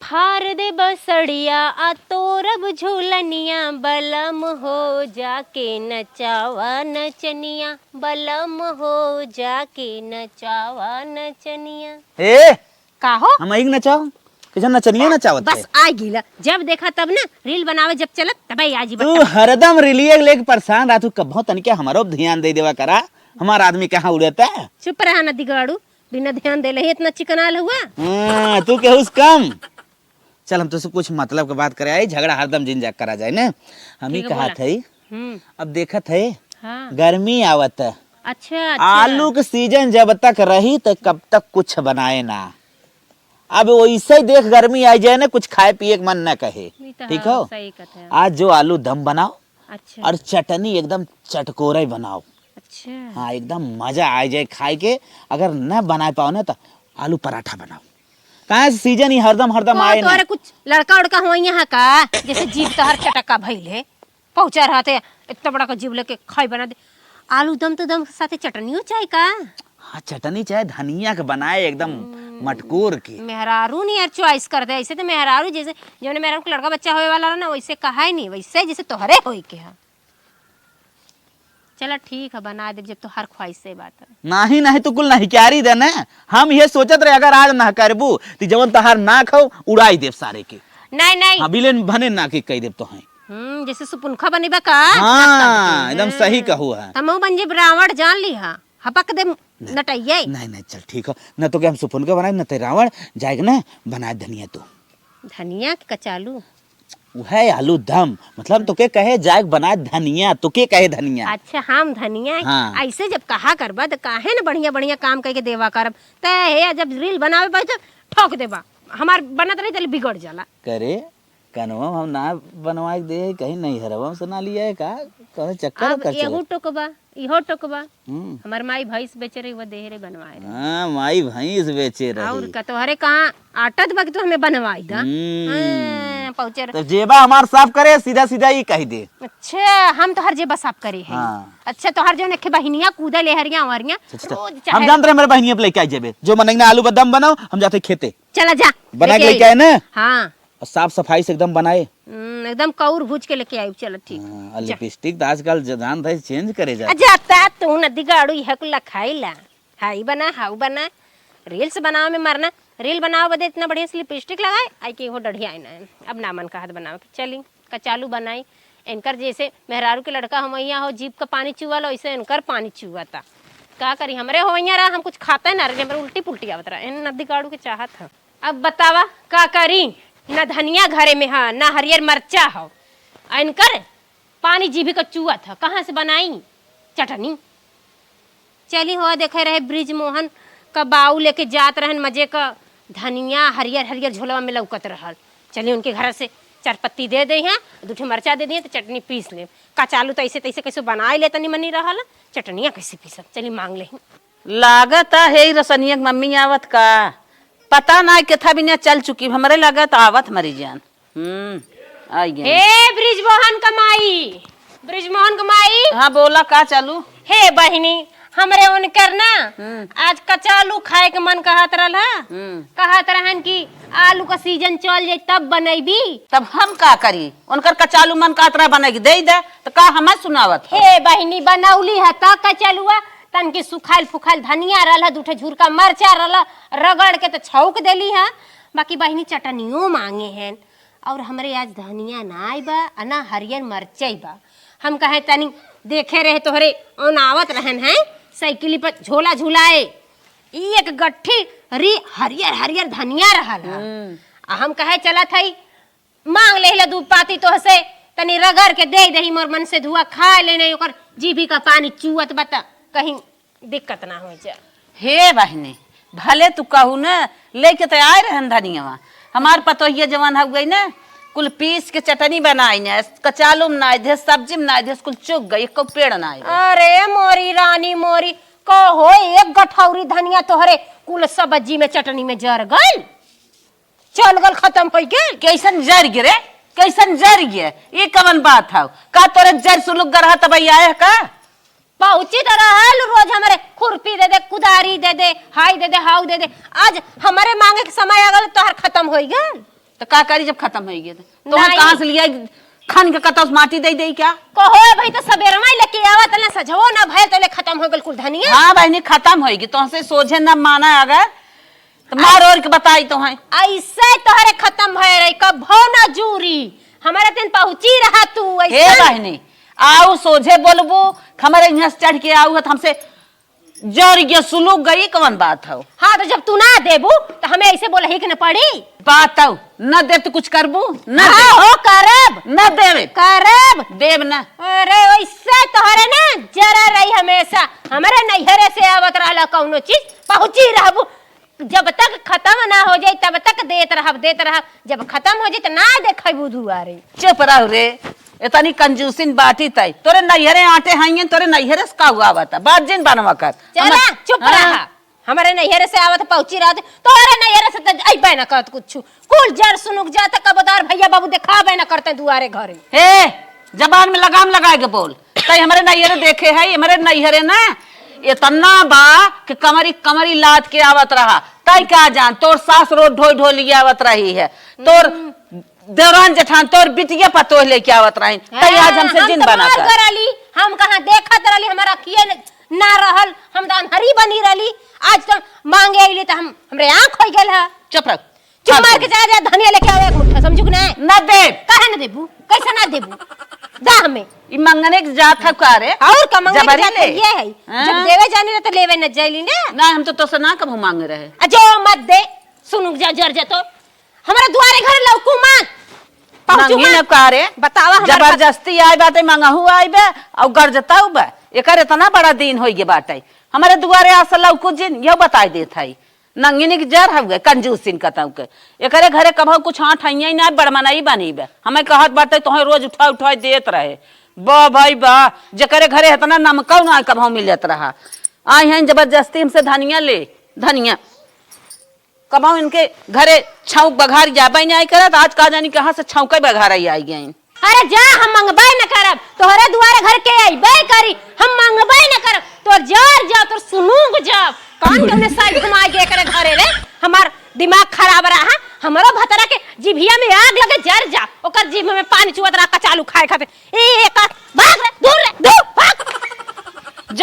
फार दे बसड़िया आ तोरब झूलनिया बलम हो जाके नचावा नचनिया बलम हो जाके नचावा नचनिया। ए का हो हम एक नचाओ कि जन नचनिया नचावत बस आ गिला जब देखा तब ना रील बनावे जब चलत तब आजी तू हरदम रिलिए लेके परेशान रहतू कभो तनिके हमारो ध्यान दे देवा करा। हमारा आदमी कहाँ उड़ता है। चुप रहा नदी गाड़ू बिना ध्यान देले ही इतना चिकनाल हुआ। तू केहुस कम। चल हम तुझसे कुछ मतलब के बात करे आई झगड़ा हरदम जिंजा करा जाए ना। हम ही कहा थे अब देखा थे हाँ। गर्मी आवत है। अच्छा आलू के सीजन जब तक रही तो कब तक कुछ बनाए ना। अब वैसे ही देख गर्मी आ जाए ना कुछ खाए पिए के मन न कहे। ठीक हो सही कहते हैं। आज जो आलू दम बनाओ अच्छा और चटनी एकदम चटकोरा बनाओ। अच्छा हाँ एकदम मजा आ जाए खाए के। अगर न बना पाओ ना तो आलू पराठा बनाओ। कहाँ सीजन ही हरदम हरदम आए ना। तोरे कुछ लड़का उड़का हुआ यहाँ का जैसे जीभ तहर चटका भइले पहुंचा रहते इतना बड़ा का जीभ लेके खाई बना दे। आलू दम तो दम साथे चटनियो चाहे का। हाँ चटनी चाहे धनिया के बनाए एकदम मटकूर की। मेहरारू नहीं यार चॉइस कर दे ऐसे तो मेहरारू जैसे जो मेहरारू को लड़का बच्चा होए वाला ना वैसे कहा ही नहीं वैसे जैसे तोहरे होई के है। चला ठीक है बना दे जब तो हर ख्वाहिश से बात है। नहीं नहीं तो कुल नहीं क्यारी दे ना। हम ये सोचत रहे अगर आज ना करबू तो जवन तहार ना खाओ उड़ाई देव सारे के। नहीं नहीं हाँ बिलेन बने ना के कह देव तो है। जैसे सुपुनखा बनेबा का। हाँ एकदम सही कहू है। तमो बन जे रावण जान ली हा हपक दे नटैये। नहीं नहीं चल ठीक हो न तो क्या हम सुपुन का बनाए न तो रावण जाएगा ना बनाए धनिया तो धनिया के कचालू है आलू दम मतलब तो के कहे जाए बनाए धनिया तो के कहे धनिया। अच्छा हम धनिया हाँ। ऐसे जब कहा करबा तो काहे न बढ़िया बढ़िया काम करके देवा करब ते जब रील बनावे बा तो ठोक देबा हमार बनत रही तो बिगड़ जाला। करे कनवा हम ना बनवाए दे कहीं नहीं हरवा से ना लिया है का कौन चक्कर अब कर एहू टोकबा इहो टोकबा हम्म हमार माई भैंस बेचे रही वो देहरे बनवाए रही। हाँ माई भैंस बेचे और रही। का तोहरे कहाँ आटत बा कि तू हमें बनवाई दा पहुंचे तो जेबा हमार साफ करे सीधा सीधा ही कह दे। अच्छा हम तो हर जेबा साफ करे है। हाँ। अच्छा तो हर जो नखे बहिनिया कूदा ले हरिया वरिया रोज हम चाहे जानते रहे मेरे बहनिया पे लेके आई जेबे जो मनेंगे आलू बदम बनाओ हम जाते खेते चला जा बना के लेके आए ना। हाँ और साफ सफाई से एकदम बनाए। एकदम कौर भूज के लेके आई चलो ठीक। और लिपस्टिक तो आजकल जान था चेंज करे जा। जाता तू नदी गाड़ू यह कुल खाईला हाई बना हाउ बना रील्स बनाओ में मरना रील बनाओ बदे इतना बढ़िया से लिपस्टिक लगाए आई कि वो डढ़िया ना अब नामन का हाथ बनाओ चली कचालू बनाई इनकर जैसे मेहरारू के लड़का हम यहाँ हो जीप का पानी चुआ लो वैसे इनकर पानी चुआ था का करी हमरे हो रहा हम कुछ खाता है ना रे उल्टी पुल्टी आवत रहा इन नदी गाड़ू के चाहत है। अब बतावा का करी न धनिया घरे में है न हरियर मरचा हो इनकर पानी जीभी का चुआ था कहाँ से बनाई चटनी। चली हो देखे रहे ब्रिज मोहन का बाऊ लेके जात रहन मजे का धनिया हरियर हरियर झोलवा में लौकत रहल। चलिए उनके घर से चार पत्ती दे दे हैं दूठे मरचा दे दिए तो चटनी पीस ले कचालू तो ऐसे तैसे कैसे बनाए ले तनी मनी रहल चटनिया कैसे पीसब चली मांग ले लागत है रसनिया मम्मी आवत का पता ना केथा भी चल चुकी हमरे लागत आवत मरी जान। आई गई। हे ब्रिज मोहन कमाई हाँ बोला का चालू हे बहिनी हमरे उनकर ना आज कचालू खाए के मन कहत रहल कहत रहन कि आलू का सीजन चल जाए तब बनैबी तब हम का करी उनकर कचालू मन का तरह बनेगी दे दे तो का हमें सुनावत हे बहिनी बनौली है त कचलुआ तन के सुखाइल फुखाइल धनिया रहल दूठे झुरका मरचा रहल रगड़ के तो छौक देली है बाकी बहिनी चटनियो मांगे हैं और हमरे आज धनिया ना आई बा ना हरियर मरचाई बा हम कहे तनी देखे रहे तोहरे ओनावत रहन हैं साइकिल पर झोला झुलाए एक गट्ठी री हरियर हरियर धनिया रहल हम कहे चला थई मांग ले दू पाती तो से तनी रगड़ के दे दही मोर मन से धुआ खा लेने ओकर जीभी का पानी चुअत बता कहीं दिक्कत ना हो जा। हे बहनी भले तू कहू न लेके तो आए रहन धनिया हमार पतोहिया जवान हो गई ना कुल पीस के चटनी बनाई न कचालू में ना दे सब्जी में ना दे कुल चुक गई को पेड़ ना अरे मोरी रानी मोरी को हो एक गठौरी धनिया तोहरे कुल सब्जी में चटनी में जर गल चल गल खत्म हो गए कैसन जर गिरे कैसन जर गिरे ये कवन बात है का तोरे जर सुलुक गरहा तब आए का पहुंची तो रहल रोज हमारे खुरपी दे दे कुदारी दे दे high they they how they दे आज हमारे मांगे के समय आ गल तोहर खत्म हो गल तो का करी जब खत्म हो गया तो हम नहीं। कहाँ से लिया खन के कतौ माटी दे दे क्या? कहो भाई तो सबेरा में लेके आवत ना सजवो ना भय तो ले खत्म हो गल कुल धनिया। हाँ बहनी खत्म होगी तो हमसे सोझे न माना अगर तो मार और के बताई तो है ऐसे तोहरे खत्म भय रही कब हो ना जूरी हमारे दिन पहुंची रहा तू हे ऐसा बहनी आओ सोझे बोलबो हमारे यहाँ से चढ़ के आओ तो हमसे जर गया सुलूक गई कौन बात हो? हाँ तो जब तू ना देबू तो हमें ऐसे बोला ही कि न पड़ी बात हो न दे तो कुछ करबू न हाँ दे हो करब न देवे करब। देव न अरे वैसे तोहरे ना जरा रही हमेशा हमारे नैहरे से आवत रहला कौनो चीज पहुंची रहबू जब तक खत्म ना हो जाए तब तक देत रहब जब खत्म हो जाए तो ना देखबू दुआरे। चुप रहो रे इतनी कंजूसिन बाटी तय तोरे नैहरे आटे हाइए तोरे नैहरे से का हुआ बता बात जिन बनवा कर चला चुप रहा हमारे नैहरे से आवत पहुंची रहत तोहरे नैहरे से तो अइबे ना करत कुछ कुल जर सुनुक जात कबदार भैया बाबू दिखाबे ना करते दुआरे घरे। हे जबान में लगाम लगा के बोल तय हमारे नैहरे देखे है हमारे नैहरे ना इतना बा कि कमरी लाद के आवत रहा तय क्या जान तोर सास रोड ढोई ढोली आवत रही है तोर देवरान जेठान तोर बिटिया पतोह लेके आवत रही तय आज हमसे जिन बना कर हम कहां देखत रहली हमारा किए ना रहल हम तो अनहरी बनी रहली आज तो मांगे आइली तो हमरे आंख हो गेल है। चुप रह चुप मार के जा धनिया लेके आवे एक मुट्ठा समझू कि नहीं न दे काहे न देबू कैसे ना देबू दा हमें ई मंगने के जात है का रे और का मंगने जबरी जाते ले। ये है हाँ? जब देवे जानी ना तो लेवे न जाइली ना ना हम तो तोसे ना कबू मांगे रहे जो मत दे सुनुक जा जर जा तो हमारा दुआरे घर लौकू मत पहुंचू मंगी न मत का रे बतावा हमारे जबरदस्ती आई बाटे मंगहू आई बे और गरजता बे एकर इतना बड़ा दिन होई गे बाटे हमारे दुआरे आसल लौकू जिन यो बताई देत हई नंगिनी के जर हवे कंजूसिन कताऊ के एकरे घरे कभो कुछ हाथ हइया ना बड़मनाई बनी बे हमें कहत बाटे तोहे रोज उठा देत रहे बा भाई बा जकरे घरे इतना नमकौ ना कभो मिलत रहा आई हैं जबरदस्ती हमसे धनिया कमाओ इनके घरे छौक बघार जाबे नहीं करत आज का जानी कहां से छौके बघार आई गई। अरे जा हम मंगबे न करब तोहरे दुआरे घर के आइबे करी हम मंगबे न करब तोर जर जा तोर सुनुक जा कान के ने साइड घुमा के करे घरे रे हमार दिमाग खराब रहा हमरो भतरा के जिभिया में आग लगे जर जा ओकर जीभ में पानी चुवत रहा कचालू खाए खातिर एक भाग रे दूर भाग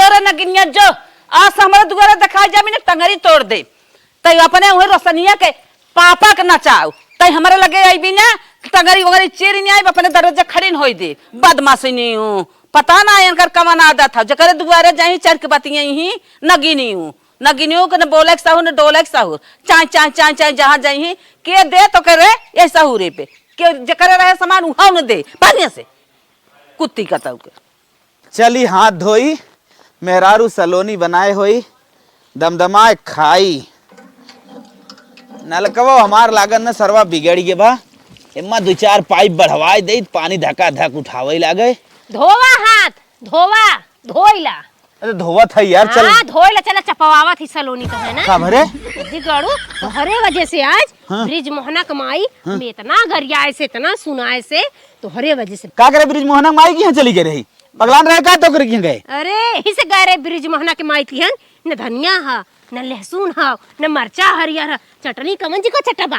जोर न गिनिया जो आज हमारे दुआरे दिखाई जा मैंने टंगरी तोड़ दे तय अपने वही रोशनिया के पापा के नचाओ तय हमारे लगे आई भी ना टंगरी वगैरह चेरी नहीं आई अपने दरवाजे खड़ी न होई दे बदमाशी नहीं हूँ पता ना इनकर कवन आदत था जकरे दुआरे जाही चर के बतिया ही नगिनी हूँ के न बोलक साहू न डोलक साहू चाय जहाँ जाही के दे तो करे ये साहूरे पे के जकरे रहे सामान उहाव न दे बढ़िया से कुत्ती कताऊ के चली हाथ धोई मेहरारू सलोनी बनाए होई दमदमाए खाई नलकवा हमार लागन न सरवा बिगड़ गे बा इम्मा 2-4 पाइप बढ़वाई दे पानी धका धक उठावे लागे धोवा हाथ धोइला अरे धोवत है यार चल हां धोइला चला चपवावत ही सलोनी तो है ना का भरे दिगड़ू तोहरे वजह से आज हाँ? ब्रिज मोहना कमाई हम इतना गरियाए से इतना सुनाए से तोहरे वजह से का करे ब्रिज मोहना माई की यहाँ चली गई रही बगलान रहे का तो कर की गए अरे ही से गए रे ब्रिज मोहना के माई थी न धनिया हा न लहसुन हा न मरचा हरियर हा चटनी कमन जी का चटबा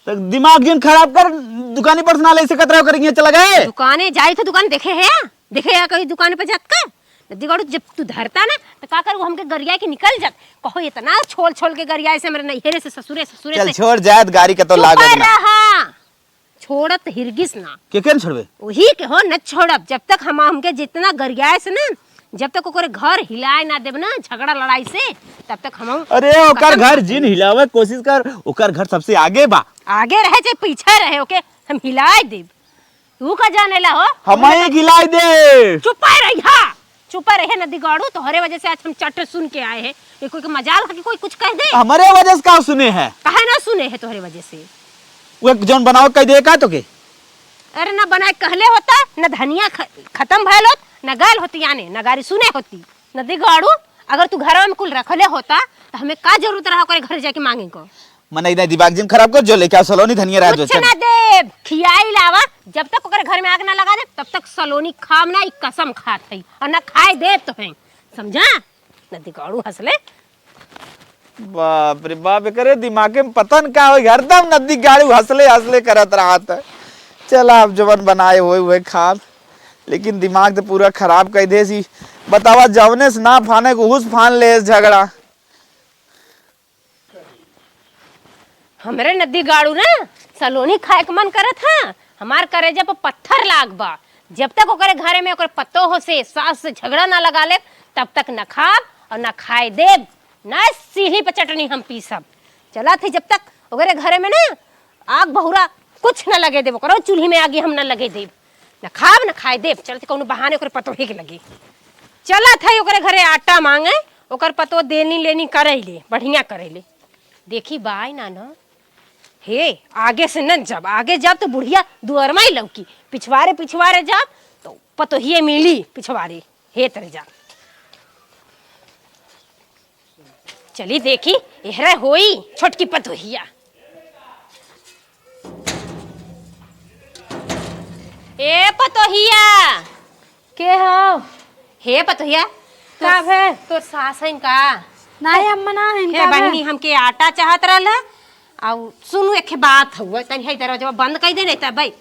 तो दिमाग जिन खराब कर दुकानी पर ना ले से कतरा कर चला गए दुकाने जाई तो दुकान देखे है कहीं दुकान पे जात का दिगड़ू जब तू धरता ना तो का कर वो हमके गरिया के निकल जात कहो इतना छोल के गरिया से मेरे नैहरे से ससुरे चल से छोड़ जात गाड़ी का तो लागत ना छोड़त हिरगिस ना के छोड़बे वही के हो न छोड़ब जब तक हमके जितना गरियाए से ना जब तक ओकरे घर हिलाए ना देब ना झगड़ा लड़ाई से तब तक हम अरे ओकर घर जिन हिलावे कोशिश कर ओकर घर सबसे आगे बा आगे रहे चाहे पीछे रहे ओके हम हिलाए देब तू का जाने ला हो हमें गिलाई दे चुपा रहे न दिगाड़ू तोहरे वजह से आज हम चट सुन के आए हैं कि कोई मजाल कि कोई कुछ कह दे हमारे वजह से का सुने हैं काहे ना सुने है तोहरे वजह से वो जोन बनाओ कह दे का तो के अरे न बनाए कहले होता न धनिया खत्म भयल होत न गाल होती यानी न गारी सुने होती न दिगाड़ू अगर तू घर में कुल रखले होता तो हमें का जरूरत रहा करे घर जाके मांगे को मन इधर दिमाग जिम खराब कर जो लेके सलोनी धनिया राज कुछ ना देब खियाई लावा जब तक ओकरे घर में आग ना लगा दे तब तक सलोनी खाम ना कसम खात है और ना खाए दे तो है समझा न दिगाड़ू हंसले बाप रे बाप, करे दिमागे में पतन का हो, हरदम नदी गाड़ी हंसले हंसले करत रहा था। चला अब जवन बनाए हुए खाब, लेकिन दिमाग तो पूरा खराब कर दे सी। बतावा जवने से ना फाने को हुस फान ले झगड़ा। हमरे नदी गाड़ू ना सलोनी खाए के मन करत हा, हमार करेजा पर पत्थर लाग बा। जब तक ओकरे घरे में ओकर पतो हो से सास से झगड़ा ना लगा ले तब तक न खाब और न खाए देब, ना सीढ़ी पर चटनी हम पी सब। चला थे जब तक ओकरे घरे में ना आग बहुरा कुछ न लगे देब, ओकरो चूल्ही में आगे हम न लगे देब, न खाब न खाए देब। चलते कौनो बहाने ओकरे पतो ही के लगे। चला था ओकरे घरे आटा मांगे, ओकर पतो देनी लेनी करे ले, बढ़िया करे ले। देखी बाई ना हे आगे से न जब आगे जब तो बुढ़िया दुअरमा ही लौकी, पिछवारे पिछवारे जब तो पतो ही मिली पिछवारे हे तर जा। चली देखी एहरा होई छोटकी पतोहिया। ए पतोहिया के हो? हे पतोहिया का भे? तोर सास है का? नहीं अम्मा ना है हे इनका बहनी हमके आटा चाहत रहला। आउ सुनु एक बात हुआ, तनी है दरवाजा बंद कर दे नहीं त भाई।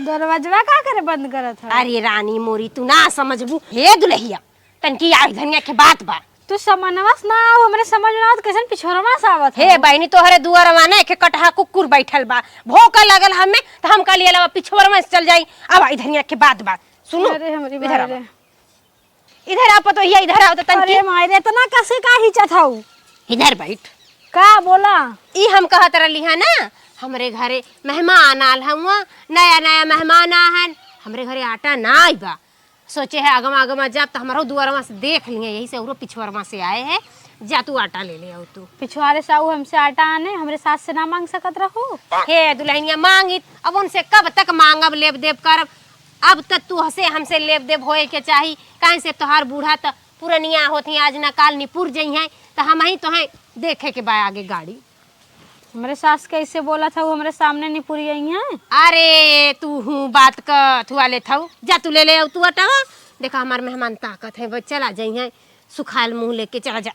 दरवाजा का करे बंद करत है? अरे रानी मोरी तू ना समझबू। हे दुल्हिया तनकी आई धनिया के बात बा। तू समझवास ना आओ, हमरे समझ ना आवत कैसन पिछोरवा से आवत है। हे बहनी तोहरे दुआरवा ना एक कटहा कुकुर बैठल बा, भौंका लगल हमें त हम कहलिए लवा पिछोर में चल जाई। अब आई धनिया के बात बा सुनो। अरे हमरी इधर बारे। आओ, इधर आ पतोहिया, इधर आओ त तनकी। अरे मायरे इतना कैसे का हिचत हऊ? इधर बैठ। का बोला? ई हम कहत रहली है ना हमरे घरे मेहमान आल हुआ, नया नया मेहमान आहन, हमरे घरे आटा ना आई बा। सोचे है आगमा आगमा जब तो हमारो दुआरवा से देख लिए, यही से औरो पिछवारवा से आए हैं। जा तू आटा ले ले आओ तू। पिछवाड़े से आऊ हमसे आटा आने, हमरे सास से ना मांग सकत रहू? हे दुल्हनिया मांगी अब उनसे कब तक मांगब लेब देब करब। अब तक तू हसे हमसे लेब देब होए के चाही, काहे से तोहार बूढ़ा त पुरनिया होती आज ना काल निपुर जई हैं त हम ही तोहे देखे के बा आगे गाड़ी। हमरे सास कैसे बोला था वो हमरे सामने नहीं पूरी आई है? अरे तू हूँ बात का थुआ ले थाऊ, जा तू ले ले आओ तू आटावा। देखा हमार मेहमान ताकत है बस, चला जाई है सुखाल मुंह लेके चला जा।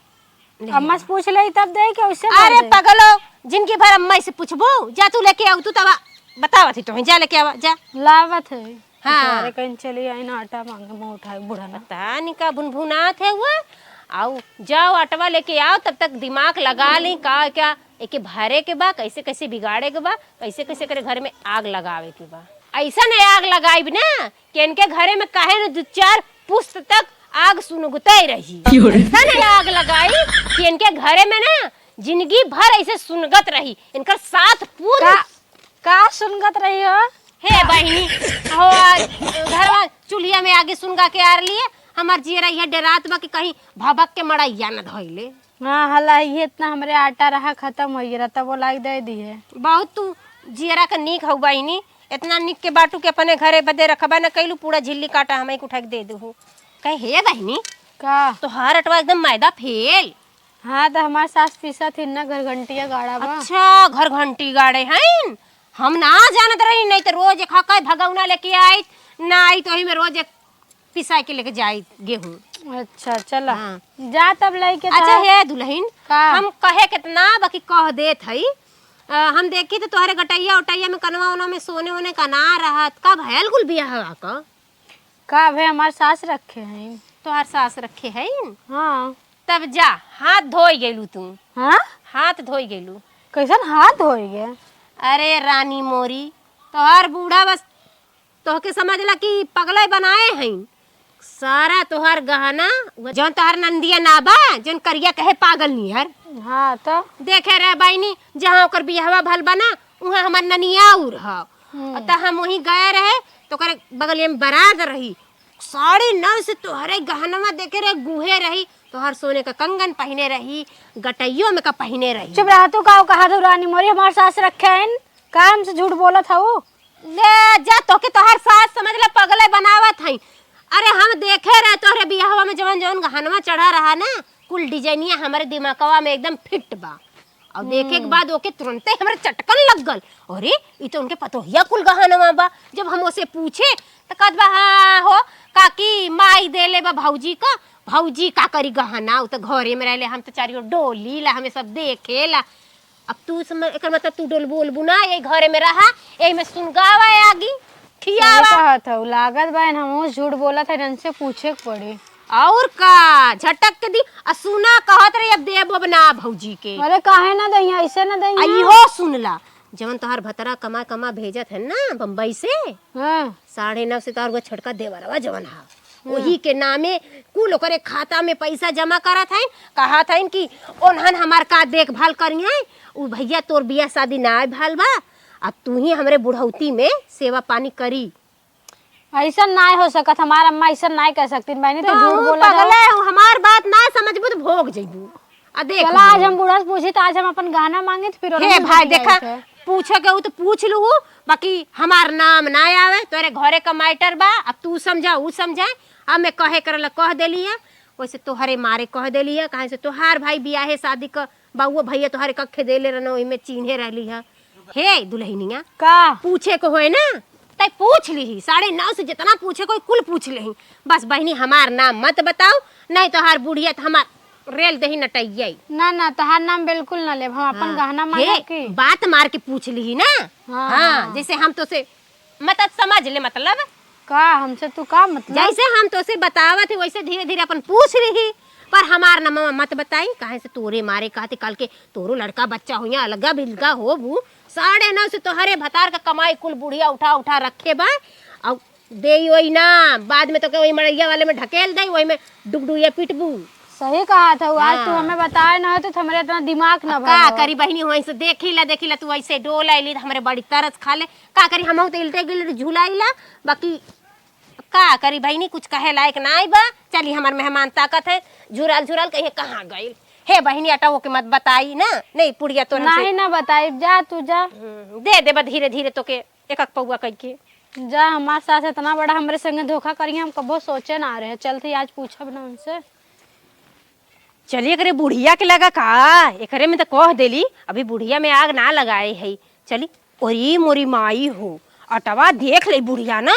अम्मा से पूछ ले तब दे के उससे अरे पगलो जिनकी भर अम्मा से पूछबो, जा तू लेके आओ तू तवा बतावा थी तो जा लेके आवा जा। लावत है। हाँ। अरे कहीं चली आई ना आटा मांगे, मुंह उठाए बूढ़ा ना। पता नहीं का बुनभुनात है हुआ। आओ जाओ आटवा लेके आओ, तब तक दिमाग लगा ली का क्या एके भरे के बा, कैसे कैसे बिगाड़े के बा, कैसे कैसे करे घर में आग लगावे के बा। ऐसा नहीं आग लगाई भी ना कि इनके घरे में काहे न 2-4 पुस्त तक आग सुनगुताई रही। ऐसा नहीं आग लगाई कि इनके घरे में ना जिंदगी भर ऐसे सुनगत रही। इनका 7 पूरा का सुनगत रही हो? हे बहनी हो घर चूल्हिया में आगे सुनगा के आ रही है। हमार जियरा यह डरात बा कि कहीं भभक के मड़ैया न धोइले। हाँ हला ये इतना हमरे आटा रहा खत्म हो गया तब वो लाई दे दी है। बहुत तू जियरा का नीक हौ बहनी, इतना नीक के बाटू के अपने घरे बदे रखबा न कैलू, पूरा झिल्ली काटा हमें उठा के दे दू। कहे हे बहनी का तो हर अटवा एकदम मैदा फेल। हाँ तो हमारे सास पीसा थी ना घर घंटिया गाड़ा बा। अच्छा घर घंटी गाड़े हैं, हम ना जानत रही। नहीं तो रोज एक हका भगौना लेके आई ना आई तो ही में रोज एक पिसा के लेके जाई गेहूं। अच्छा चला हाँ। जा तब लेके। अच्छा हे दुल्हन का? हम कहे कितना बाकी कह देत हई। हम देखी तो तोहरे गटैया उटैया में कनवा उनवा में सोने ओने का ना रहत का भयल गुल बिया हवा का भाई हमारे सास रखे हैं। तोहर सास रखे है। हाँ तब जा हाथ धोई गेलू तू। हाँ हाथ धोई गेलू कैसन हाथ हो गया? अरे रानी मोरी तोहर बूढ़ा बस तोहके समझला कि पगले बनाए हैं। सारा तोहर गहना जौन तोहर नंदिया ना बा जौन करिया कहे पागल निहर। हाँ तो देखे रहे बाईनी जहाँ ओकर बिहवा भल बना वहाँ हमार ननिया उर ह त हम वहीं गए रहे तो करे बगलिया में बारात रही। 9:30 से तोहरे गहनवा देखे रहे गुहे रही, तोहर सोने का कंगन पहने रही, गटैयो में का पहने रही। चुप रहा तू का कहा तो रानी मोरी हमारे सास रखे हैं का हमसे झूठ बोला था वो? ले जा तोके तोहर सास समझला पगले बनावत हई। अरे हम देखे रहे तोहरे बियाहवा में जवन जवन गहनवा चढ़ा रहा ना कुल डिजाइनिया हमारे दिमागवा में एकदम फिट बा। और देखे के बाद ओके तुरंते हमारे चटकन लग गल। अरे ई तो उनके पतोहिया कुल गहनवा बा। जब हम ओसे पूछे तो कहत बा हाँ हो काकी माई देले बा भौजी का, भौजी का करी गहना, उ तो घरे में रहले, हम तो चारियो डोली ला, हमें सब देखेला। अब तू एकर मतलब तू डोल बोलबू ना, ये घरे में रहा, यही में सुनगावा आगी खियावा। कहत हूँ लागत बहन हम झूठ बोला था, इनसे पूछे के पड़ी। और का झटक के दी सुना कहत रही अब देबो बना भौजी के। अरे काहे ना दइया, ऐसे ना दइया। इहो सुनला जवन तोहार भतरा कमा कमा भेजत है ना बम्बई से, हाँ 9.5 से तोहार वो छटका देवरवा जवन हा, वही के नामे कुल ओकरे खाता में पैसा जमा करत है। कहा था कि ओनहन हमार का देखभाल करिए, उ भैया तोर बियाह शादी ना भाल बा, अब तू ही हमरे बुढ़ौती में सेवा पानी करी। ऐसा ना हो सकत, हमार अम्मा ऐसा ना कह सकती। मैंने तो झूठ तू बोला था। पगले हो, हमार बात ना समझबू तो भोग जइबू। आ देख चला आज हम बूढ़ा से पूछी तो आज हम अपन गाना मांगे तो फिर हे भाई देखा पूछे के तो पूछ लू, बाकी हमार नाम ना आवे, तोरे घरे का मैटर बा। अब तू समझा ऊ समझाए, अब मैं कहे करला कह देली है, वैसे तोहरे मारे कह देली है। कहे से तोहार भाई बियाहे शादी का बाबू भैया तोहरे कखे देले रहना, ओही में चिन्हे रहली है। हे दुल्हनिया का पूछे को होए ना तय पूछ ली, 9:30 से जितना पूछे कोई कुल पूछ ली। बस बहनी हमार नाम मत बताओ, नहीं तो हर बुढ़िया तो हमार रेल दही नटैया। ना ना तहार नाम बिल्कुल ना ले, हम अपन गहना मांगे की बात मार के पूछ ली ना। हाँ जैसे हम तो से मत समझ ले, मतलब का हमसे तू का मतलब जैसे हम तो से बतावत है वैसे धीरे धीरे अपन पूछ रही, पर हमार नाम मत बताई। काहे से तोरे मारे कहते कल के तोरो लड़का बच्चा हुआ अलगा बिलगा हो बू, 9:30 से तोहरे भतार का कमाई कुल बुढ़िया उठा उठा रखे बा, और दे वही ना बाद में तो के वही मड़ैया वाले में ढकेल दे, वही में डुगडुया पिटबू। सही कहा था। आज तू हमें बताए ना तो हमारे इतना दिमाग ना का करी बहनी वहीं से देखी ला तू ऐसे डोल आईली हमरे बड़ी तरस खा ले। का करी हम तो इल्टे गिल झूलाईला, बाकी का करी बहनी कुछ कहे लायक ना आई बा। चली हमार मेहमान ताकत है, झुराल झुराल कहे कहाँ गई। हे बहनी अटाओ के मत बताई ना, नहीं पुड़िया तो नहीं ना बताई। जा तू जा, दे दे धीरे धीरे तो के एक एक पौआ कह के जा। हमारे साथ इतना बड़ा हमारे संगे धोखा करिए हम कबो सोचे ना रहे। चलते आज पूछब ना उनसे। चलिए करे बुढ़िया के लगा का एकरे में तो कह देली, अभी बुढ़िया में आग ना लगाए है। चली ओरी मोरी माई हो अटवा देख ले बुढ़िया ना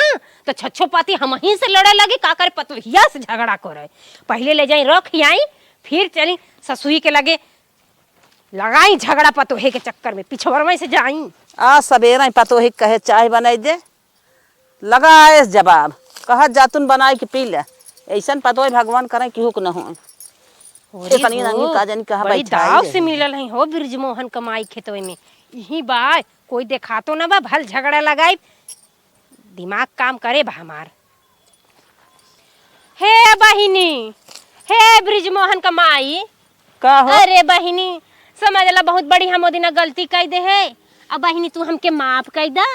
तो छच्छो पाती हम ही से लड़े लगी, का करे पतोहिया से झगड़ा करे। पहले ले जाई रख आई, फिर चली ससुई के लगे लगाई झगड़ा पतोहे के चक्कर में, पिछवरवा से जाई। आ सवेरा पतोही कहे चाय बनाई दे, लगा आए जवाब कहा जातुन बनाए के पी ले। ऐसन पतोही भगवान करे कि हुक न हो। बड़ी दाव से मिलल है हो ब्रिजमोहन कमाई खेतवे में, यही बा कोई देखा तो ना बा भल झगड़ा लगाई, दिमाग काम करे बा हमार। हे बहिनी, हे ब्रिजमोहन कमाई का हो? अरे बहिनी समझ ला बहुत बड़ी हम दिन गलती कर दे है, अब बहिनी तू हमके माफ कर दा।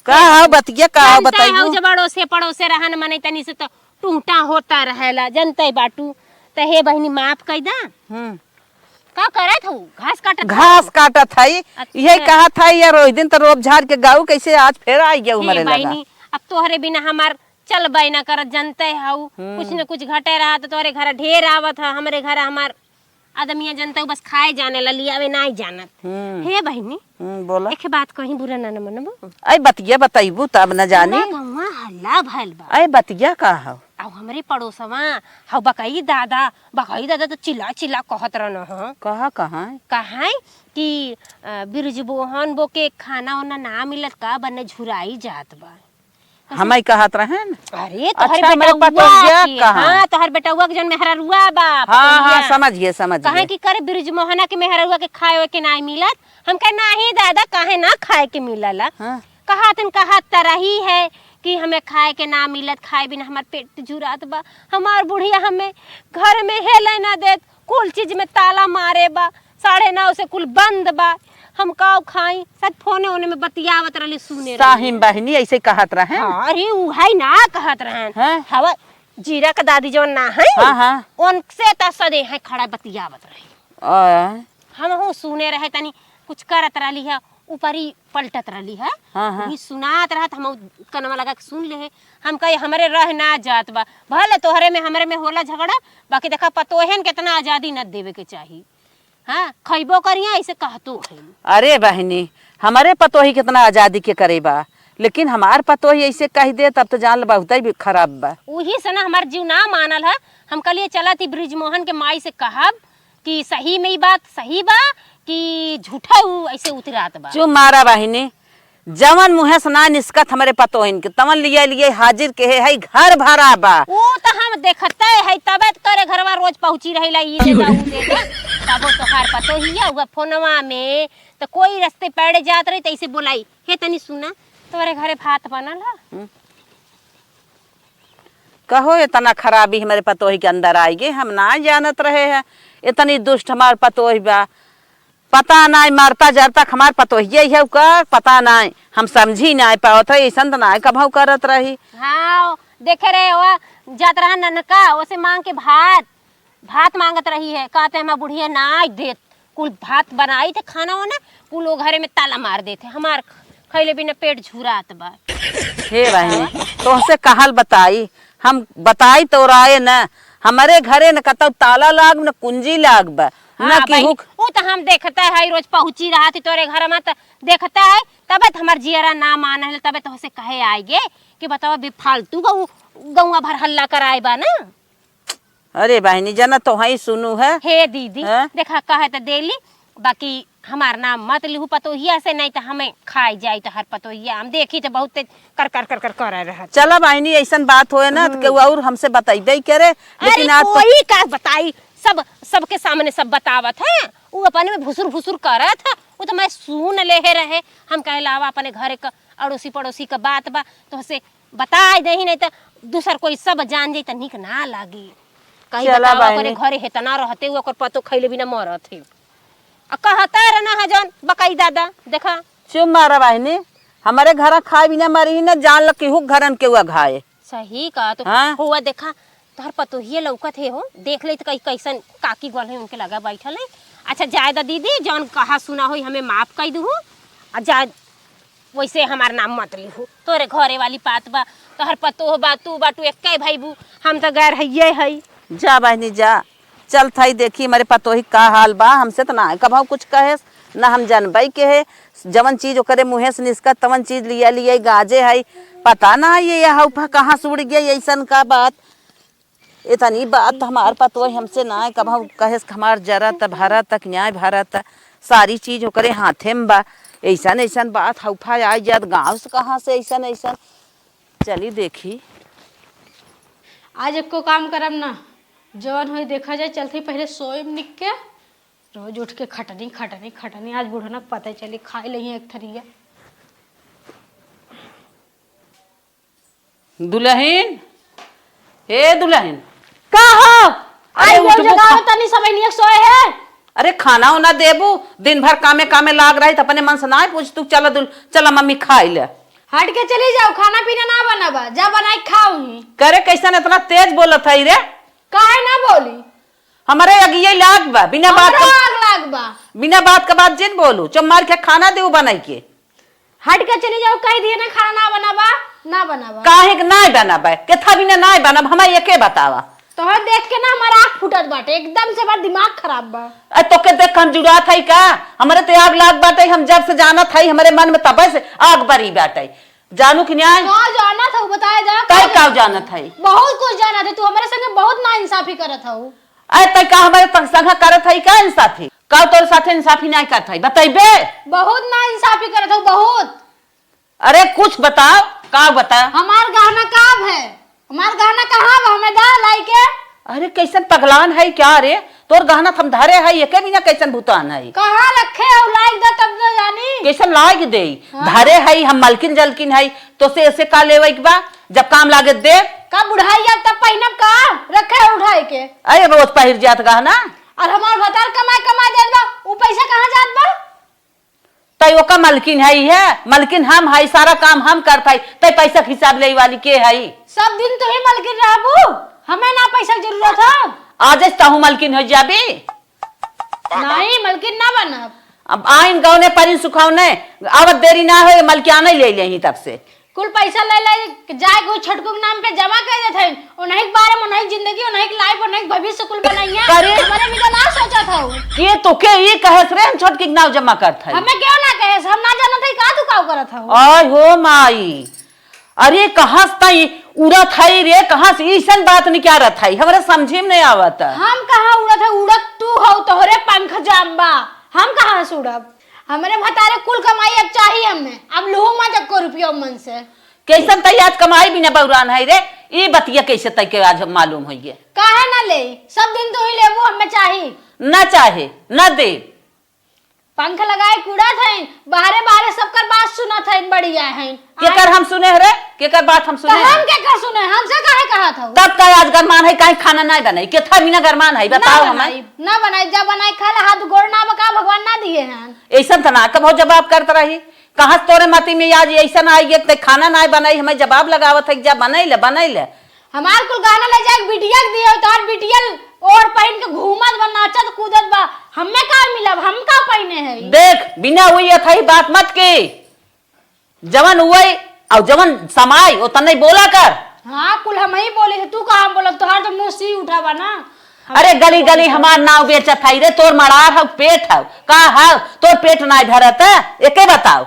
का हो बतिया का हो बताइयो। जब अड़ोसे पड़ोसे रहन मने तनी से तो टूटा होता रहेला जनते बाटू, तो हे बहिनी माफ कर दा। का करत हो? घास काटत है। यही कहा था यार ओइ दिन तो रोब झाड़ के गाऊ कैसे आज फिर आई गया मरे लगा। बहिनी अब तोहरे बिना हमार चल ना करत जनते हाउ, कुछ न कुछ घटे रहा तो तोहरे घर ढेर आवत है, हमरे घर हमार आदमिया जनता बस खाए जाने ला लियावे ना जानत। हे बहिनी बोला एक बात कहीं बुरा ना मनबो। आई बतिया बताइबू तब न जानी। गम्मा हल्ला भल बा। आई बतिया का हो? अब हमरे पड़ोसवा हाउ बकई दादा तो चिल्ला चिल्ला कहत रहन ह। कहा कहाँ कि बिरजबोहन बो के खाना वाना ना मिलत का बने झुराई जात बा। हम कहत रहन। अरे अच्छा मेरे पतोहिया कहाँ? हाँ तोहर बेटौआ के जन मेहररुआ बा। हाँ समझ गए कहे कि करे बिरजमोहना के मेहररुआ के खाए के ना मिलत। हम कहे नहीं दादा काहे ना खाए के मिलला। कहा तरही है कि हमें खाए के ना मिलत, खाए बिना हमार पेट जुरात बा, हमार बुढ़िया हमें घर में हेले ना देत, कुल चीज में ताला मारे बा, 9:30 से कुल बंद बा, हम काव खाई। सब फोने ओने में बतियावत रहले सुने साहिम बहनी ऐसे कहत रहे। अरे उ है ना कहत रहन हवा जीरा का दादी जो ना है उनसे त सदे है खड़ा बतियावत रहे। हम हो सुने रहे तनी कुछ करत रहली है, ऊपरी पलटत रहली है, वही सुनात रहत हम कनवा लगा के सुन ले है। हम कहे हमरे रह ना जात बा, भले तोहरे में हमरे में होला झगड़ा, बाकी देखा पतोहन कितना आजादी न देवे के चाहिए। हाँ खैबो करिया ऐसे कहतू है। अरे बहनी हमारे पतोही कितना आजादी के करे बा, लेकिन हमार पतोही ऐसे कह दे तब तो जान लो बहुत ही खराब बा। वही से ना हमार जीव ना मानल है। हम कलिए चला थी ब्रिजमोहन के माई से कहब कि सही में ही बात सही बा कि झूठा ऊ ऐसे उतरात बा। चुप मारा बहनी, जवन मुहे से ना निस्कत हमारे पतोहिन के तवन लिए हाजिर के है घर भरा बा। वो तो हम देखते है तबे करे घरवा रोज पहुंची रहेला ई दे दा ऊ दे दा। तब तो हार पतो ही है उगा फोनवा में तो कोई रास्ते पैड़े जात रही तैसे बोलाई हे तनी सुना तोरे घरे भात बनल है। कहो इतना खराबी हमारे पतोही के अंदर आई गई, हम ना जानत रहे हैं इतनी दुष्ट हमार पतोही बा। पता नहीं मरता जरता हमार पतोहिए है कर पता नहीं, हम समझी नहीं पावत है ऐसा तो ना कभू करत रही। हाँ देखे रहे हो जात रहा ननका उसे मांग के भात मांगत रही है। कहते हैं बुढ़िया ना देत कुल भात बनाई थे खाना हो ना कुल वो घरे में ताला मार देते हमार खैले बिना पेट झुरात बा। हे बहनी तो से कहल बताई हम बताई तो राय न हमारे घरे न कतौ ताला लाग न कुंजी लाग बा हाँ वो तो हम देखता है रोज पहुंची रहा थी तोरे घर में तो देखता है तबे तो हमार जियरा ना मान है तबे तो से कहे आएगे कि बताओ बेफालतू गौवा भर हल्ला कराए बा ना। अरे बहनी जना तो ही सुनू है। हे दीदी है? देखा कहे तो देली बाकी हमार नाम मत लिहू पतोहिया से नहीं तो हमें खाई जाई तो हर पतोहिया हम देखी तो बहुत कर कर कर कर कर रहा। चला बहनी ऐसा बात होए ना तो और हमसे बताइबे करे लेकिन आज कोई का बताई सबके सामने सब बतावत है वो अपने में भुसुर भुसुर करत है वो तो मैं सुन ले रहे हम कहे लावा अपने घरे का अड़ोसी पड़ोसी का बात बा तो उसे बता दही नहीं तो दूसर कोई सब जान जाई तो निक ना लागी। कहीं बतावा करे घरे हेतना रहते हुए ओकर पतो खैले बिना मरत है कहता रहना है जौन बकाई दादा देखा। चुप मारा बहनी हमारे घर खाए बिना मरी न जान ल केहू घरन के हुआ घाए। सही का तो हाँ? हुआ देखा तोहर पतोहिए लौकत है हो देख ले तो कई कैसन काकी गोल है उनके लगा बैठल है। अच्छा जायदा दीदी जौन कहा सुना हो हमें माफ कर दू आ जा वैसे हमार नाम मत लिहू तोरे घरे वाली बात बा तोहर पतो बा तू बाटू एक भाईबू हम तो गैर है। जा बहनी जा चल थाई देखी हमारे पतोही का हाल बा हमसे तो ना कभाऊ कुछ कहे ना हम जानबई के है जवन चीज ओकरे मुँहे से निस्कत तवन चीज लिया गाजे है पता ना ये कहाँ से उड़ गया ऐसा का बात। इतनी बात हमार पतोही हमसे ना कभाऊ कहे हमार जरत भारत न्याय भारत सारी चीज ओकरे हाथे में बा ऐसा ऐसा बात हौफा आ जात गाँव से कहाँ से ऐसा ऐसा। चली देखी आज एको काम करब ना जवन हो देखा जाए चलते पहले सोए निक के रोज उठ के खटनी खटनी खटनी आज बूढ़ना पता चली खाए लही एक थरिया। दुल्हन हे दुल्हन का हो अरे आज उठ वो जगह तनी समय नियक सोए है। अरे खाना उना देबू दिन भर कामे कामे लाग रही तो अपने मन से ना पूछ तू चला मम्मी खाई ले हट के चली जाओ खाना पीना ना बनाबा जा बनाई खाऊ ही। करे कैसा इतना तेज बोलत है रे काहे ना बोली हमारे अगिए लाग बा बिना बात हमरो के आग लाग बा बिना बात के बात जिन बोलू चुप मार के खाना देऊ बनाई के हट के चली जाओ कह दिए ना खाना ना बनाबा ना बनाबा काहे के ना बनाबे केथा बिना ना बनब हमें एके बतावा तोहर देख के ना हमारा आँख फुटत बाटे एकदम से हमार दिमाग खराब बा। अरे तो के देख हम जुड़ा था का हमारे तो आग लाग बाटे हम जब से जाना था हमारे मन में तब से आग बरी बाटे जानू कि न्याय कहाँ जाना था बताया जा कई का जाना था बहुत कुछ जाना था तू हमारे संगे बहुत ना इंसाफी करत हूँ। अरे तय का हमारे संग करत है का इंसाफी का तोर साथे इंसाफी नहीं करत है बताइबे बहुत ना इंसाफी करत हूँ बहुत। अरे कुछ बताओ का बता हमार गहना कहाँ है हमार गहना कहाँ बा हमें दा लाई के। अरे कैसन पगलान है क्या रे तोर गहना थम धरे है एके बिना कैसन भूतान है कहाँ रखे हो लाइक दा तब न जानी कैसन लाग दे धरे है हम मलकिन जलकिन है तो से ऐसे का लेवे के बा जब काम लागे दे का बुढ़ाई अब तब पहिनब का रखे है उठाई के। अरे रोज पहिर जात गहना और हमार भतार कमा जात बा वो पैसा कहाँ जात बा तय ओका मलकिन है मलकिन हम है सारा काम हम करता है तय पैसा के हिसाब ले वाली के है सब दिन तो ही मलकिन रहबू हमें ना पैसा की जरूरत है। आज ताहू मलकिन हो जाबी नहीं मलकिन ना बनब अब आइन गाँव ने परी सुखाव ने आवत देरी ना हो मलकिया नहीं ले तब से कुल पैसा ले ले जाए को छटकू के नाम पे जमा कर देते हैं। उन्हीं के बारे में, उन्हीं जिंदगी, उन्हीं की लाइफ, उन्हीं भविष्य कुल बनाइए। अरे! हमारे भी तो ना सोचा था के तो के ये कहस रे हम छोटकी के नाव जमा करत है। हमें क्यों ना कहे, हम ना जाना था का तू काव करत था। आय हो माई, अरे कहाँ से उड़त है रे, कहाँ से ऐसन बात नहीं क्या रहा है, हमारे समझे में नहीं आवत। हम कहाँ उड़त है, उड़त तू हो, तोहरे पंख जाम्बा, हम कहाँ से उड़ब। हमारे भतारे कुल कमाई अब चाहिए हमें, अब लूह मत एको रुपया मन से। कैसन तई आज कमाई भी न बउरान है रे, ये बतिया कैसे तई के आज मालूम है ये। काहे ना ले, सब दिन तू ही लेबू, हमें चाहिए न चाहे न दे। पंख लगाए कूड़ा थे, बाहरे बाहरे सबकर बात सुना था, बढ़िया है। केकर हम सुने रे, केकर बात हम सुने। हम केकर सुने, हमसे काहे कहा था। तब का आज गरमान है, काहे खाना नहीं बनाई, के था बिना गरमान है, बताओ हमें। ना बनाई, जब बनाई खा ला, हाथ गोड़ ना बका, भगवान ना दिए हैं। ऐसा था ना कब हो जवाब करता रही, कहाँ तोरे मती में आज ऐसा आई है खाना नहीं बनाई, हमें जवाब लगावत है जब बनई ले। हमार कुल गाना ले जाके बिटिया के दिए, तोहर बिटिया और पहन के घूमत बा, नाचत कूदत बा, हमें का मिलब, हम का पहने है। देख बिना हुई था बात मत के, जवन हुई और जवन समाई वो तने बोला कर। हाँ कुल हम ही बोले थे, तू कहाँ बोलब, तोहर तो मुंह सी उठा बा ना। अरे गली गली हमार नाव बेचत है रे, तोर मड़ार हो पेट हो का हो, तोर पेट नहीं भरत है, एके बताओ।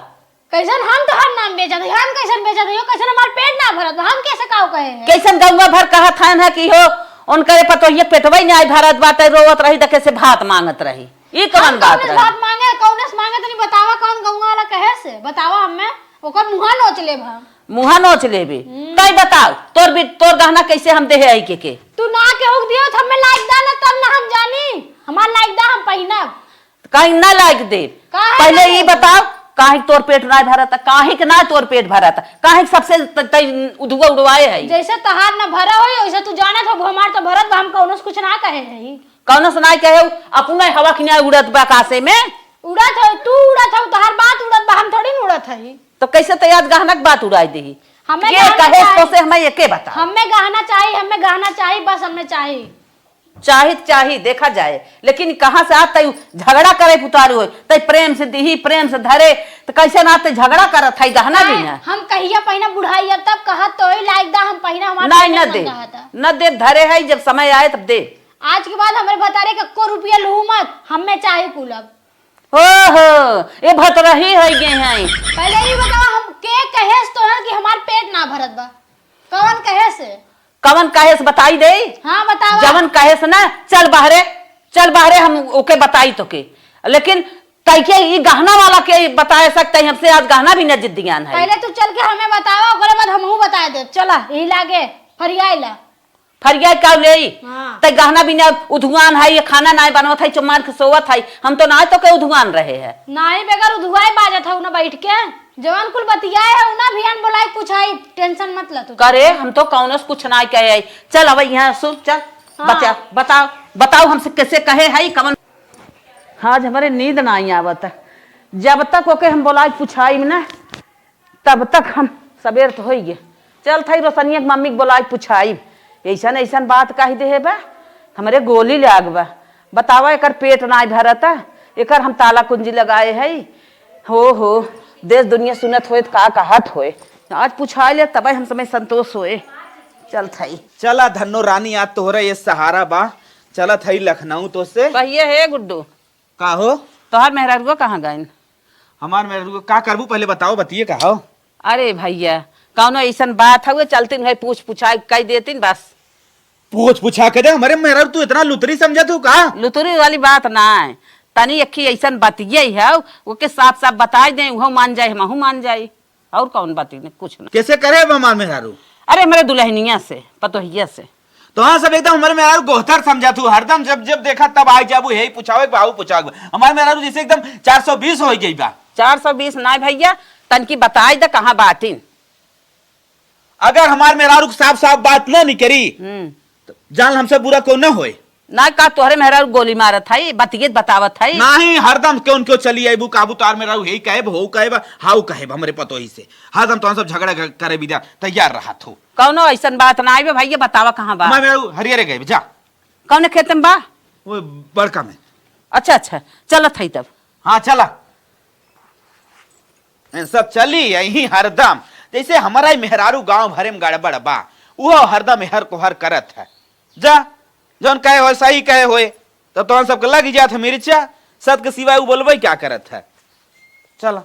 कैसन हम तो हर नाम बेचत है, हम कैसन बेचत है, कैसन हमार पेट ना भरत, हम कैसे काव कहे हैं। कैसन गंगा भर कहा था ना कि हो उनके पतो ये पेटवई नहीं भरत बाटे, रोवत रही त कैसे भात मांगत रही, ये कौन बात रही। भात मांगे कौनस मांगे तनी बतावा, कौन गंगा वाला कहे से बतावा, हमें ओकर मुंह नोच ले भा, मुंह नोच लेबे। तई बताओ तोर गहना कैसे हम देहे आई के तू ना के होक दियो त हमें लाइक दा ना, तब ना हम जानी, हमार लाइक दा हम पहिनब। कहीं ना लायक दे, काहे पहले ना ये देब? बताओ काहे तोर पेट नहीं भरत, काहे के ना तोर पेट भरत, काहे सबसे उधुआ उड़वाए है। जैसे तहार ना भरा होई वैसे तू जानत हो, हमार तो भरत बा, हम कौनस कुछ ना कहे है। कौन सुनाई कहे अपने हवा खिना उड़त बा कासे में, उड़त हो तू, उड़त हो तहार बात उड़त बा, हम थोड़ी न उड़त है। तो कैसे तैयार गहनक बात उड़ाई दे। हमें ये गहना कहे चाहिए। तो से हमें एके बता, हमें गहना चाहिए, हमें गहना चाहिए, बस हमें चाहिए। चाहे देखा जाए, लेकिन कहाँ से आते झगड़ा करे पुतारू हो, तई प्रेम से दी प्रेम से धरे, तो कैसे ना आते झगड़ा करत है गहना भी ना। हम कहिया पहिना बुढ़ाई अब तब कहत तो ही लाइक दा, हम पहिना हमार नहीं पहिना न दे, कहा था। न दे धरे है, जब समय आए तब दे। आज के बाद हमारे बता रहे को रुपया लू मत, हमें चाहिए कुलब। हो ये भत रही है गे हैं। पहले ये बताओ हम के कहेस तो है कि हमार पेट ना भरत बा, कौन कहे से। कवन कहे से बताई दे। हाँ बताओ। जवन कहे से ना चल बाहरे हम ओके बताई तो के, लेकिन तैके ये गहना वाला के बता सकते हैं हमसे, आज गहना भी न जिद्दियान है। पहले तू चल के हमें बतावा, ओकरे बाद हमहू बता दे। चला यही लागे फरियाइला फरिया का ले हाँ। तै गहना भी न उधुआन है, ये खाना नहीं बनवत है, चुमार के सोवत है, हम तो ना तो के उधुआन रहे है। नहीं बेगर उधुआई बाजत है ना बैठ के, जवान कुल बतियाए है ना भियान बोलाई पूछाई, टेंशन मत ल तू। करे हम तो कौनस कुछ ना कहे। चल अब यहाँ सुन चल। हाँ। बताओ हमसे कैसे कहे है कवन। आज हमारे नींद नहीं आवत, जब तक ओके हम बोलाई पूछाई ना तब तक हम सवेर तो हो गए। चल थई रोशनिया के मम्मी के बोलाई पूछाई, ऐसन ऐसन बात कह दे है बा, हमारे गोली लाग बा, बतावा एकर पेट नहीं भरता, एकर हम ताला कुंजी लगाए है। हो देश दुनिया सुनत होए का कहत होए, आज पूछा ले तब हम समय संतोष होए। चल थई चला धन्नो रानी, आज तोहरा ये सहारा बा, चला थई लखनऊ तो से। कहिए है गुड्डू का हो तोहर मेहरारुआ कहाँ गए। हमार मेरे का करबू पहले बताओ, बतिए का हो। अरे भैया कौनो ऐसन बात है चलती है पूछाई कह देती बस। पूछा के दे हमारे मेहरा, तू इतना लुतरी समझा तू का। लुतुरी वाली बात ना है, तनी अखी ऐसन बतिये है ओके साफ साफ बता दे, वो मान जाए हमहू मान जाए, और कौन बाती ने कुछ ना। कैसे करे हमार मेहरारू। अरे हमारे दुल्हनिया से पतोहिया से। तो हाँ सब एकदम हमारे मेहरारू गोहतर समझा तू, हरदम जब जब देखा तब आई जाबू, यही पूछावे बाबू पूछावे। हमारे मेहरारू जैसे एकदम 420 हो गई बा। 420 ना भैया, तनकी बताई दे कहाँ बाती। अगर हमारे मेहरारू साफ साफ बात ना नहीं करी तो जान हमसे बुरा क्यों न होए। ना का तोहरे मेहरारू गोली मारत है, बतियत बतावत है। नहीं हरदम क्यों चली आईबू काबू, तार मेहरारू यही कहे हो कहे हाउ कहे हमरे पतो ही से, हरदम तो सब झगड़ा करे बिदा तैयार रहा थो। कौनो ऐसन बात ना आइबे भैया, बतावा कहाँ बा। हमारे मेहरारू हरियरे गए जा। कौन खेत में बा। वो बड़का में। अच्छा चलत है तब। हाँ चला सब चली यही हरदम, जैसे हमारा ही मेहरारू गांव भरे में गड़बड़ बा, वो हरदम मेहर को हर करत है। जा जौन कहे हो सही कहे होए, तो तुम सबके लग जात है मिर्चा, सत के सिवाय वो बोलबे क्या करत है। चला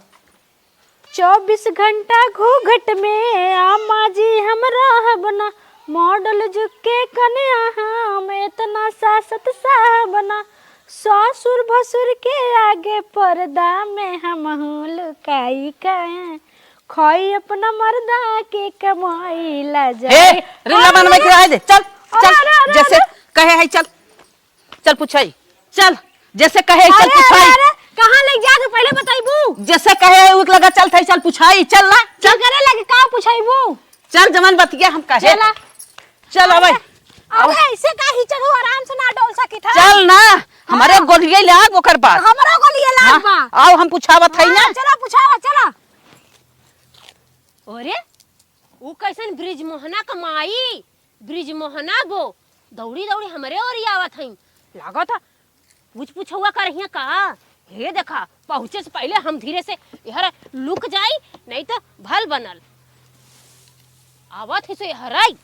24 घंटा घूघट में आमा जी हमरा बना, मॉडल झुके कन्या हम इतना सासत साहबना, ससुर भसुर के आगे पर्दा में हम लुकाई काए, खोई अपना मर्दा के कमाई ला जाए। रीला बनवे के आए दे, चल चल जैसे कहे है चल चल पूछाई, चल जैसे कहे चल पूछाई। कहां ले जा, पहले बताइबू। जैसे कहे है उक लगा चल थई, चल पूछाई, चल ना चल करे लगे का पूछाइबू। चल जमन बतिया हम कहे चला चल अबे अब ऐसे का ही चलू, आराम से ना डोल सकी था। चल ना हमारे गोलिये लाग ओकर बाद हमरो गोलिये लाग बा। आओ हम पूछावत है ना। चला पूछावा चला। अरे वो कैसन ब्रिज मोहना कमाई, ब्रिज मोहना गो दौड़ी दौड़ी हमरे ओर आवत हई, लागत था पूछ हुआ करहिया का। हे देखा पहुंचे से पहले हम धीरे से यहर लुक जाई, नहीं तो भल बनल आवत ही से हराई।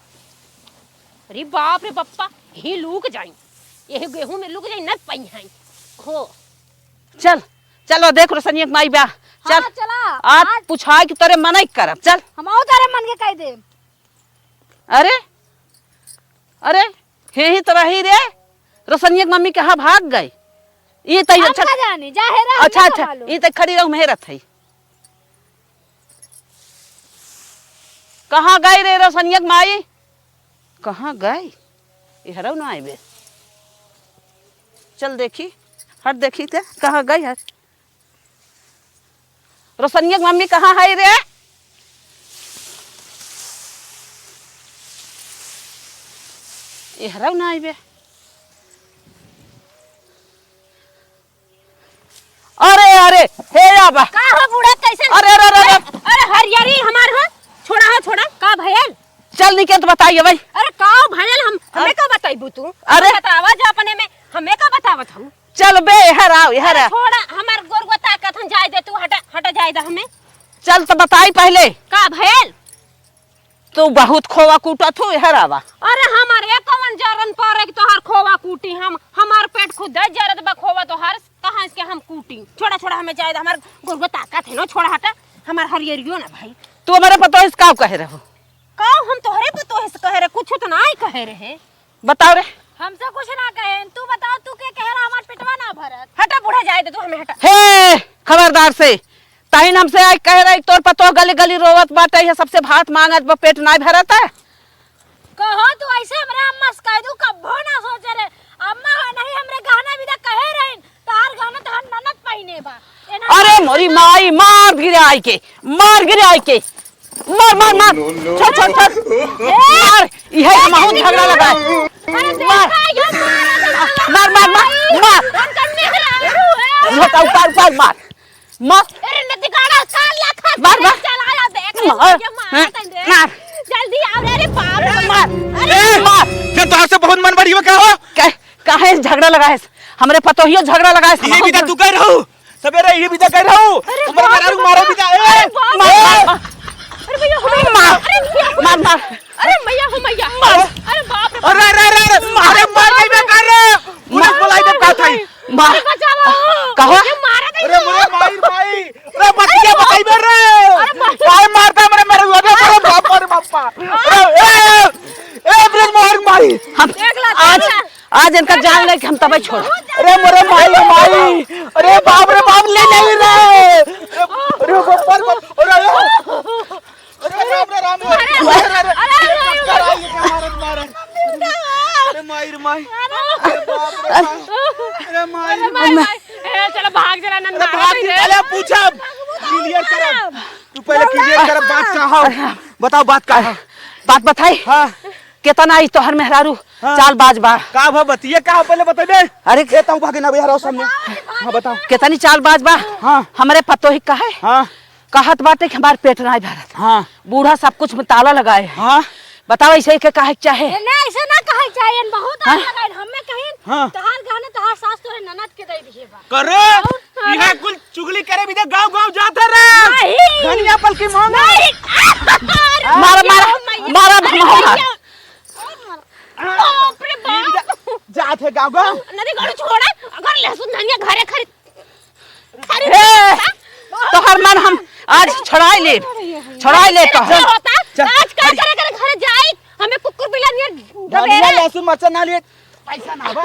अरे बाप रे बप्पा, ही लुक जाई, ये गेहूं में लुक जाई न पई हई हो। चल चलो देख रोशनिया माई बा, चल हाँ, चला आज पूछा कि तेरे मना ही करब। चल हम आओ तारे मन के कह दे। अरे अरे हे ही तो रही रे, रोशनिया की मम्मी कहाँ भाग गई। ये तो हम का जाने जाहिर है। अच्छा अच्छा ये तो खड़ी रहू मेहरत है। कहाँ गई रे रोशनिया की माई, कहाँ गई ये हरऊ ना आई बे। चल देखी हट देखी थे कहाँ गई है रोशनिया की मम्मी, कहाँ है रे। ये हरऊ ना आई बे। अरे अरे हे आबा का हो बूढ़ा कैसे। अरे अरे अरे अरे हरियारी हमार हो, छोड़ा हो छोड़ा का भयल। चल निकल तो बताइए भाई। अरे का भयल, हम हमें का बताइबू तू। अरे बतावा जा अपने में, हमें का बतावत हूं। चल बे हर आओ हर अरे छोड़ा हमार गोरगोता कथन जाय दे, तू हटा हटा जाय दे हमें। चल तो बताई पहले। का भयल तू बहुत खोवा कूटा थू हर आवा। अरे हमारे कवन जरन पर एक तोहार खोवा कूटी, हम हमार पेट खुद जरत बा खोवा तोहार, कहां इसके हम कूटी। छोड़ा छोड़ा हमें जाय दे, हमार गोरगोता कथन नो, छोड़ा हटा हमार हरियरियो ना भाई। तू हमारे पतो इस का कह रहे हो। का हम तोहरे पतो से कह रहे, कुछ तो ना ही कह रहे। बताओ रे। हमसे कुछ ना कहे, तू बताओ तू के कह रहा हमार पेटवा ना भरत। हटा बूढ़ा जाय दे तू, हमें हटा। हे खबरदार से ताहिन हमसे आज कह रही तोर पतो गली गली रोवत बाटे है, सबसे भात मांगत बा, पेट नहीं भरत है। कहो तू ऐसे हमरा अम्मा से कह दू, कब्बो ना सोचे रे। अम्मा नहीं हमरे गाना भी तो कहे रहे, तार गाना तो हम ननद पहिने बा। अरे मोरी माई मार गिरे आई के, मार गिरे आई के, मार मार मार छोड़ छोड़ छोड़ मार। यह माहौल झगड़ा लगा है। मार मार मार मार मार ऊपर ऊपर मार मार। अरे नदी गाड़ा काला खा मार मार चला देख मार मार जल्दी आओ रे बाप रे। मार ए मार। फिर तो से बहुत मन बड़ी हो, क्या हो काहे झगड़ा लगा है हमरे पतो ही झगड़ा लगा है। ये भी तू कह रहू सवेरे, ये भी कह रहू तुम्हारे मारू मारो भी जा। ए मार अरे भैया हो मार मार मार। अरे भैया हो मैया, अरे बाप रे। अरे अरे अरे मारे मार नहीं मैं कर रहा पुलिस बुलाई दे का थाई मार बचाओ कहो। ये मारा दे। अरे मेरे माई भाई, अरे बतिया बताई मेरे काय मारता मेरे मेरे लगे मेरे बाप रे बापा। अरे ए ब्रिज मोहर माई हम आज आज इनका जान ले कि हम तब छोड़। अरे मेरे माई, अरे बाप रे बाप ले नहीं रहे। अरे बाप रे अरे राम रे राम। अरे माई रे माई, अरे बाप रे अरे माई चलो भाग जरा नंद पहले पूछा क्लियर कर, तू पहले क्लियर कर बात का हो। बताओ बात का है। बात बताई। हाँ केतना आई तोहर मेहरारू चाल बाज बा। का भा बतिए का पहले बता दे। अरे कहता हूं भागे ना भैया रहो सामने। हां बताओ केतनी चाल बाज बा। हाँ हमरे पतो ही कहे। हाँ कहत बाटे कि हमार पेट नहीं भरत। हाँ बूढ़ा सब कुछ में ताला लगाए। हाँ बताओ ऐसे के काहे चाहे ना ऐसे ना कहे चाहिए बहुत हाँ? लगाई हमें कहीं हाँ। तहार गहने तहार सास तोरे ननद के दे दिए बा करे यहां कुल चुगली करे भी गांव गांव जाते रे नहीं धनिया पल की मांग नहीं मारा मारा मारा मारा बाप रे बाप जाते गांव गांव नदी गाड़ू छोड़ा अगर लहसुन धनिया घरे खरीद तो हर मन हम आज छड़ाई ले तो क्या होता आज का करे घरे जाई हमें कुकुर बिला नियर धनिया लहसुन मरचा ना लिए पैसा ना बा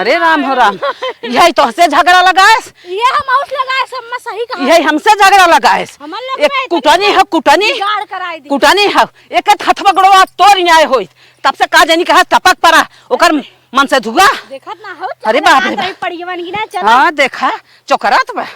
अरे राम हो राम यही तो से झगड़ा लगाएस ये हम आउट लगाए सब मैं सही कहा यही हमसे झगड़ा लगाएस हमन लोग एक कुटानी है कुटानी गाड़ कराई दी कुटानी है एक हथ पकड़वा तोर न्याय होई तब से का जानी कहा टपक पड़ा ओकर मन से धुआ देखत ना हो अरे बाप रे बाप। पड़ियवन की ना चल हाँ देखा चोकरात बा